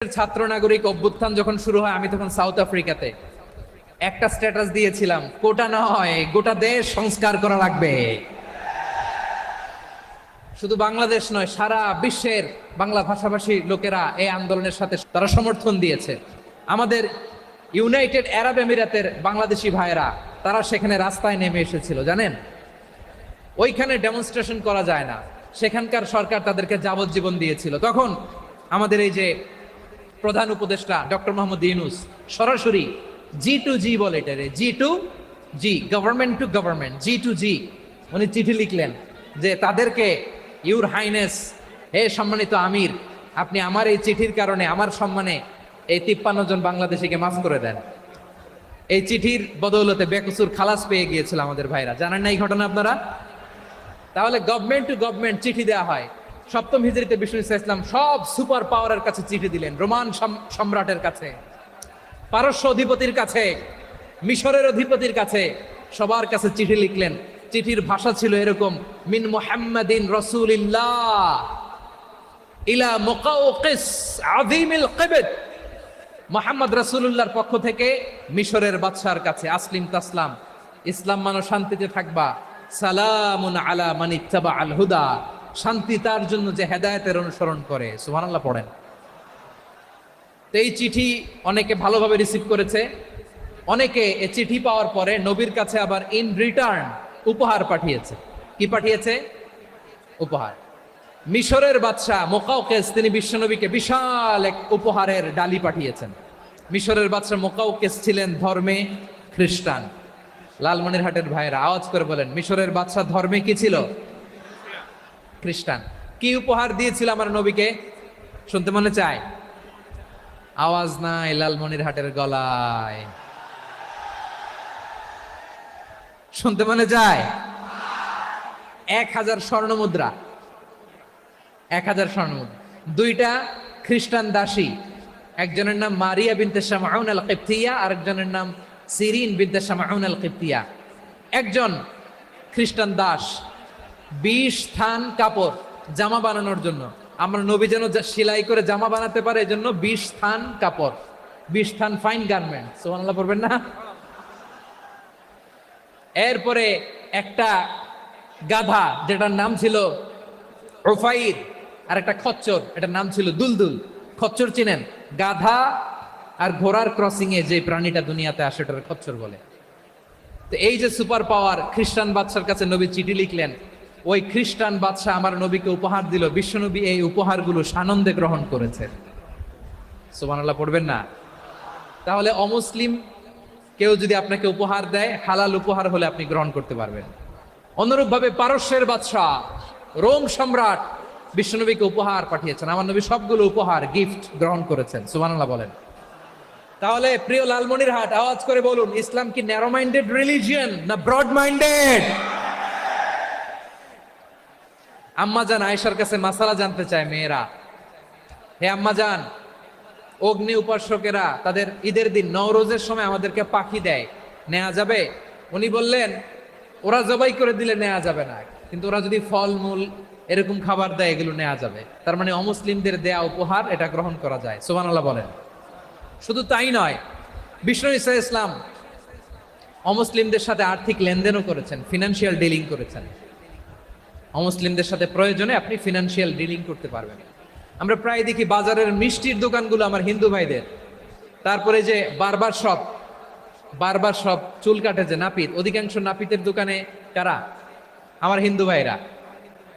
ছাত্র নাগরিক অভ্যুত্থান যখন শুরু হয় আমি তখন সাউথ আফ্রিকাতে একটা স্ট্যাটাস দিয়েছিলাম, কোটা নয় গোটা দেশ সংস্কার করা লাগবে। শুধু বাংলাদেশ নয়, সারা বিশ্বের বাংলা ভাষাভাষী লোকেরা এই আন্দোলনের সাথে তারা সমর্থন দিয়েছে। আমাদের ইউনাইটেড আরব আমিরাতের বাংলাদেশি ভাইয়েরা তারা সেখানে রাস্তায় নেমে এসেছিল, জানেন? ওইখানে ডেমনস্ট্রেশন করা যায় না, সেখানকার সরকার তাদেরকে যাবজ্জীবন দিয়েছিল। তখন আমাদের এই যে প্রধান উপদেষ্টা ডক্টর মোহাম্মদ ইউনূস সরাসরি G2G বলে, এটারে G2G, government to government, G2G, উনি চিঠি লিখলেন যে তাদেরকে, ইউর হাইনেস, হে সম্মানিত আমির, আপনি আমার এই চিঠির কারণে আমার সম্মানে এই 53 জন বাংলাদেশিকে মাফ করে দেন। এই চিঠির বদৌলতে বেকসুর খালাস পেয়ে গিয়েছিল আমাদের ভাইরা, জানেন না এই ঘটনা আপনারা? তাহলে গভর্নমেন্ট টু গভর্নমেন্ট চিঠি দেওয়া হয়। সপ্তম হিজরিতে বিষ্ণু ইসলাম সব সুপার পাওয়ারের কাছে চিঠি দিলেন, রোমান সম্রাটের কাছে, পারস্য অধিপতির কাছে, মিশরের অধিপতির কাছে, সবার কাছে চিঠি লিখলেন। চিঠির ভাষা ছিল এরকম, মিন মুহাম্মাদিন রাসূলিল্লাহ ইলা মুকাওকিস আযীমিল কিবত, মুহাম্মদ রাসূলুল্লাহর পক্ষ থেকে মিশরের বাদশার কাছে, আসলিম তাসলাম, ইসলাম মানো শান্তিতে থাকবা, সালামুন আলা মান ইত্তাবা আল হুদা, শান্তি তার জন্য যে হেদায়েতের অনুসরণ করে। সুবহানাল্লাহ পড়েন। তো এই চিঠি অনেকে ভালোভাবে রিসিভ করেছে। অনেকে এই চিঠি পাওয়ার পরে নবীর কাছে আবার ইন রিটার্ন উপহার পাঠিয়েছে। কি পাঠিয়েছে? উপহার। মিশরের বাদশাহ মুকাওকিস তিনি বিশ্বনবীকে বিশাল এক উপহারের ডালি পাঠিয়েছেন। মিশরের বাদশাহ মুকাওকিস ছিলেন ধর্মে খ্রিস্টান। লালমনিরহাটের ভাইয়েরা আওয়াজ করে বলেন, মিশরের বাদশাহ ধর্মে কি ছিল? খ্রিস্টান। কি উপহার দিয়েছিল আমার নবীকে? শুনতে মনে চায়? আওয়াজ নাই লালমনিরহাটের গলায়, শুনতে মনে যায়? 1000 স্বর্ণ মুদ্রা, 1000 স্বর্ণ মুদ্রা। 2টা খ্রিস্টান দাসী, একজনের নাম মারিয়া বিনতে শামউন আল কিবতিয়া, আরেকজনের নাম সিরিন বিনতে শামউন আল কিবতিয়া। একজন খ্রিস্টান দাস 20 থান কাপড় জামা বানানোর জন্য, আমরা নবী যেন সেলাই করে জামা বানাতে পারে এজন্য 20 থান কাপড়, 20 থান ফাইন গার্মেন্ট। সুবহানাল্লাহ পড়বেন না? এরপরে একটা গাধা যেটার নাম ছিল উফাইর, আর একটা খচ্চর, এটার নাম ছিল দুলদুল। খচ্চর চিনেন? গাধা আর ঘোড়ার ক্রসিং এ যে প্রাণীটা দুনিয়াতে আসে ওটার খচ্চর বলে। তো এই যে সুপার পাওয়ার খ্রিস্টান বাদশার কাছে নবী চিঠি লিখলেন, ওই খ্রিস্টান বাদশা আমার নবীকে উপহার দিল। বিশ্বনবী এই উপহারগুলো সানন্দে গ্রহণ করেছেন। সুবহানাল্লাহ পড়বেন না? তাহলে অমুসলিম কেউ যদি আপনাকে উপহার দেয়, হালাল উপহার হলে আপনি গ্রহণ করতে পারবেন। অনুরূপভাবে পারস্যের বাদশাহ, রোম সম্রাট বিশ্বনবীকে উপহার পাঠিয়েছেন। আমার নবী সবগুলো উপহার, গিফট গ্রহণ করেছেন। সুবহানাল্লাহ বলেন। তাহলে প্রিয় লালমনিরহাট, আওয়াজ করে বলুন, ইসলাম কি ন্যারো মাইন্ডেড রিলিজিয়ন না ব্রড মাইন্ডেড? আম্মাজান আয়েশার কাছে মাসালা জানতে চায় মেয়েরা, হে আম্মাজান, অগ্নি উপাসকেরা তাদের ঈদের দিন নওরোজের সময় আমাদেরকে পাখি দেয়, নেওয়া যাবে? উনি বললেন, ওরা জবাই করে দিলে নেওয়া যাবে না, কিন্তু ওরা যদি ফলমূল এরকম খাবার দেয় এগুলো নেওয়া যাবে। তার মানে অমুসলিমদের দেয়া উপহার এটা গ্রহণ করা যায়। সুবহানাল্লাহ বলেন। শুধু তাই নয়, বিষ্ণু ঈসা ইসলাম অমুসলিমদের সাথে আর্থিক লেনদেনও করেছেন, ফিনান্সিয়াল ডিলিং করেছেন। অমুসলিমদের সাথে প্রয়োজনে আপনি ফিনান্সিয়াল ডিলিং করতে পারবেন। আমরা প্রায় দেখি বাজারের মিষ্টির দোকানগুলো আমার হিন্দু ভাইদের, তারপরে যে বারবার সব চুল কাটে যে নাপিত, অধিকাংশ নাপিতের দোকানে কারা? আমার হিন্দু ভাইরা।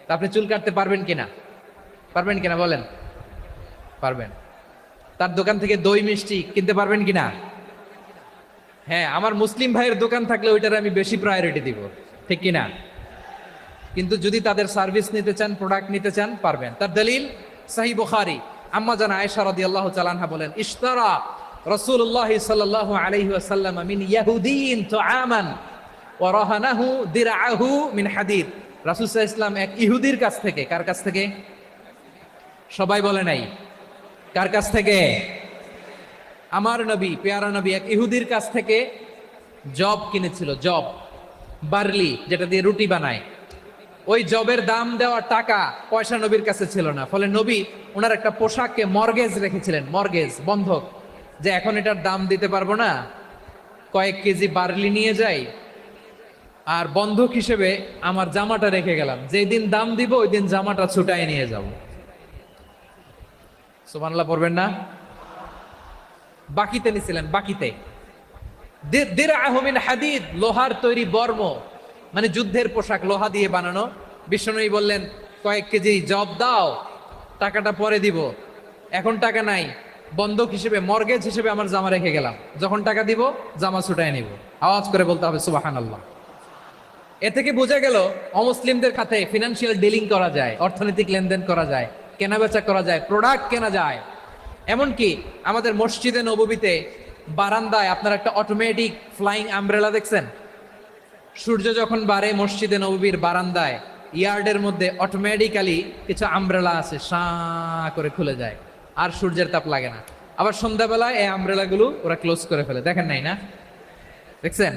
তা আপনি চুল কাটতে পারবেন কিনা? পারবেন কিনা বলেন? পারবেন। তার দোকান থেকে দই মিষ্টি কিনতে পারবেন কিনা? হ্যাঁ, আমার মুসলিম ভাইয়ের দোকান থাকলে ওইটার আমি বেশি প্রায়োরিটি দিব, ঠিক কিনা? কিন্তু যদি তাদের সার্ভিস নিতে চান, প্রোডাক্ট নিতে চান, পারবেন। তার দলিল সহিহ বুখারী, আম্মা জান আয়েশা রাদিয়াল্লাহু তাআলা আনহা বলেন, ইশতারা রাসূলুল্লাহ সাল্লাল্লাহু আলাইহি ওয়াসাল্লাম মিন ইয়াহুদিয়িন তুআমান ওয়া রাহানাহু দিরআহু মিন হাদিদ। রাসূল সাল্লাল্লাহু আলাইহি ওয়াসাল্লাম এক ইহুদির কাছ থেকে, কার কাছ থেকে? সবাই বলে নাই, কার কাছ থেকে? আমার নবী, পেয়ারা নবী এক ইহুদির কাছ থেকে জব কিনেছিল। জব, বার্লি, যেটা দিয়ে রুটি বানায়। ওই জবের দাম দেওয়া টাকা পয়সা নবীর কাছে ছিল না, ফলে নবী ওনার একটা পোশাককে মর্গেজ রেখেছিলেন, মর্গেজ বন্ধক, যে এখন এটার দাম দিতে পারবো না, কয়েক কেজি বার্লি নিয়ে যাই আর বন্ধক হিসেবে আমার জামাটা রেখে গেলাম, যেই দিন দাম দিব ওই দিন জামাটা ছুটাই নিয়ে যাব। সুবহানাল্লাহ পড়বেন না? বাকিতে নিছিলেন, বাকিতে। দিরআহু মিন হাদিদ, লোহার তৈরি বর্ম, মানে যুদ্ধের পোশাক, লোহা দিয়ে বানানো। বিষ্ণুনবী বললেন কয়েক কেজি জব দাও, টাকাটা পরে দিব, এখন টাকা নাই, বন্ধক হিসেবে মর্গেজ হিসেবে আমার জামা রেখে গেলাম, যখন টাকা দিব জামা ছুটায় নিব। আওয়াজ করে বলতে হবে সুবহানাল্লাহ। এ থেকে বোঝা গেল অমুসলিমদের সাথে ফিনান্সিয়াল ডিলিং করা যায়, অর্থনৈতিক লেনদেন করা যায়, কেনাবেচা করা যায়, প্রোডাক্ট কেনা যায়। এমনকি আমাদের মসজিদে নববীতে বারান্দায় আপনার একটা অটোমেটিক ফ্লাইং আমব্রেলা দেখছেন? সূর্য যখন বাড়ে মসজিদে নববীর বারান্দায় ইয়ার্ডের মধ্যে অটোমেটিক্যালি কিছু আমব্রেলা আছে, সাঁ করে খুলে যায়, আর সূর্যের তাপ লাগে না। আবার সন্ধ্যাবেলায় এই আমব্রেলাগুলো ওরা ক্লোজ করে ফেলে, দেখেন নাই না? দেখছেন?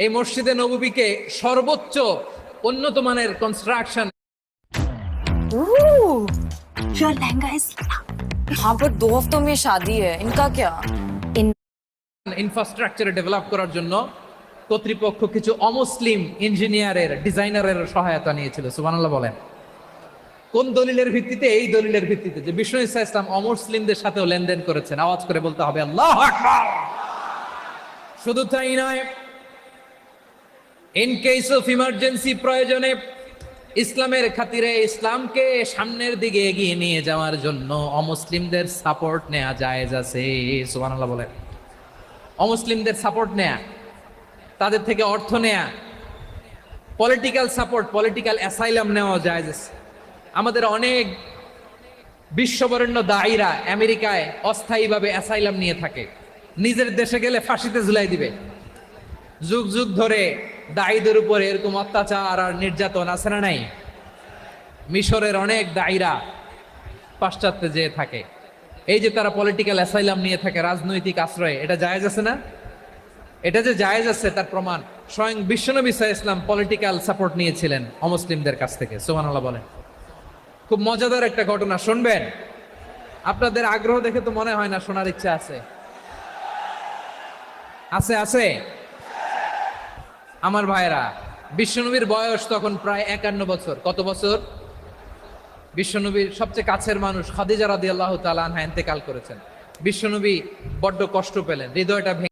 এই মসজিদে নববীকে সর্বোচ্চ উন্নত মানের construction, oh, your lehenga is हाँ पर 2 हफ्तों में शादी है, इनका क्या? ইনফ্রাস্ট্রাকচারে ডেভেলপ করার জন্য কর্তৃপক্ষ কিছু অমুসলিম ইঞ্জিনিয়ারের, ডিজাইনারের সহায়তা নিয়েছিল। সুবহানাল্লাহ বলেন। কোন দলিলের ভিত্তিতে? এই দলিলের ভিত্তিতে যে বিষ্ণু ঈসা ইসলাম অমুসলিমদের সাথেও লেনদেন করেছেন। আওয়াজ করে বলতে হবে আল্লাহু আকবার। শুধু তাই নয়, ইন কেস অফ ইমার্জেন্সি, প্রয়োজনে ইসলামের খাতিরে ইসলামকে সামনের দিকে এগিয়ে নিয়ে যাওয়ার জন্য অমুসলিমদের সাপোর্ট নেওয়া জায়েজ আছে। সুবহানাল্লাহ বলেন। অমুসলিমদের সাপোর্ট নেয়া, তাদের থেকে অর্থ নেয়া, পলিটিক্যাল সাপোর্ট, পলিটিক্যাল অ্যাসাইলাম নেওয়া জায়েজ আছে। আমাদের অনেক বিশ্ববরেণ্য দায়ীরা আমেরিকায় অস্থায়ীভাবে অ্যাসাইলাম নিয়ে থাকে, নিজের দেশে গেলে ফাঁসিতে ঝুলাই দিবে। যুগ যুগ ধরে দায়ীদের উপরে এরকম অত্যাচার আর নির্যাতন আছে না নাই? মিশরের অনেক দায়ীরা পাশ্চাত্যে যেয়ে থাকে, এই যে তারা পলিটিক্যাল অ্যাসাইলাম নিয়ে থাকে, রাজনৈতিক আশ্রয়, এটা জায়েজ আছে না? এটা যে জায়েজ আছে তার প্রমাণ স্বয়ং বিশ্বনবী সাল্লাল্লাহু আলাইহি ওয়াসাল্লাম পলিটিক্যাল সাপোর্ট নিয়েছিলেন অমুসলিমদের কাছ থেকে। সুবহানাল্লাহ বলেন। খুব মজাদার একটা ঘটনা শুনবেন, আপনাদের আগ্রহ দেখে তো মনে হয় না শোনার ইচ্ছা আছে। আছে আছে আমার ভাইরা, বিশ্বনবীর বয়স তখন প্রায় 51 বছর। কত বছর? বিশ্বনবীর সবচেয়ে কাছের মানুষ খাদিজা রাদিয়াল্লাহু তাআলা আনহা ইন্তেকাল করেছেন। বিশ্বনবী বড্ড কষ্ট পেলেন, হৃদয়টা